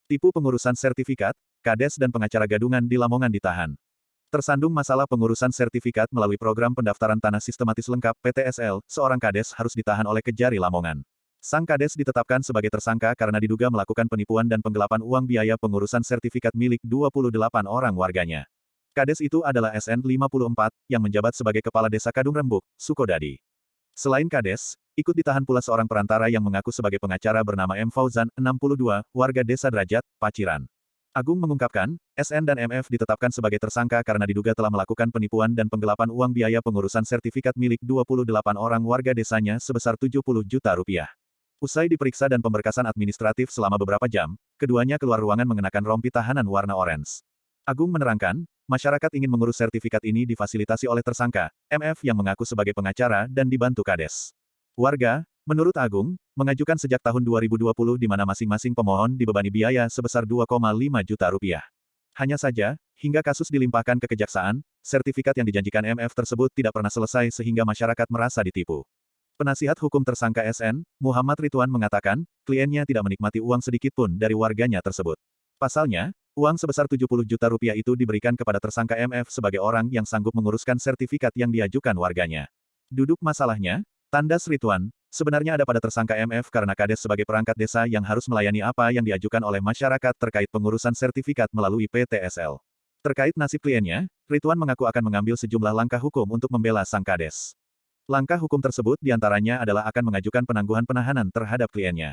Tipu pengurusan sertifikat, kades dan pengacara gadungan di Lamongan ditahan. Tersandung masalah pengurusan sertifikat melalui program pendaftaran tanah sistematis lengkap (PTSL), seorang kades harus ditahan oleh Kejari Lamongan. Sang kades ditetapkan sebagai tersangka karena diduga melakukan penipuan dan penggelapan uang biaya pengurusan sertifikat milik 28 orang warganya. Kades itu adalah SN 54, yang menjabat sebagai Kepala Desa Kadung Rembuk, Sukodadi. Selain kades, ikut ditahan pula seorang perantara yang mengaku sebagai pengacara bernama M. Fauzan, 62, warga Desa Derajat, Paciran. Agung mengungkapkan, SN dan MF ditetapkan sebagai tersangka karena diduga telah melakukan penipuan dan penggelapan uang biaya pengurusan sertifikat milik 28 orang warga desanya sebesar 70 juta rupiah. Usai diperiksa dan pemberkasan administratif selama beberapa jam, keduanya keluar ruangan mengenakan rompi tahanan warna orange. Agung menerangkan, masyarakat ingin mengurus sertifikat ini difasilitasi oleh tersangka, MF yang mengaku sebagai pengacara dan dibantu kades. Warga, menurut Agung, mengajukan sejak tahun 2020 di mana masing-masing pemohon dibebani biaya sebesar 2,5 juta rupiah. Hanya saja, hingga kasus dilimpahkan ke kejaksaan, sertifikat yang dijanjikan MF tersebut tidak pernah selesai sehingga masyarakat merasa ditipu. Penasihat hukum tersangka SN, Muhammad Ridwan mengatakan, kliennya tidak menikmati uang sedikitpun dari warganya tersebut. Pasalnya, uang sebesar 70 juta rupiah itu diberikan kepada tersangka MF sebagai orang yang sanggup menguruskan sertifikat yang diajukan warganya. Duduk masalahnya, tandas Ridwan, sebenarnya ada pada tersangka MF karena kades sebagai perangkat desa yang harus melayani apa yang diajukan oleh masyarakat terkait pengurusan sertifikat melalui PTSL. Terkait nasib kliennya, Ridwan mengaku akan mengambil sejumlah langkah hukum untuk membela sang kades. Langkah hukum tersebut diantaranya adalah akan mengajukan penangguhan penahanan terhadap kliennya.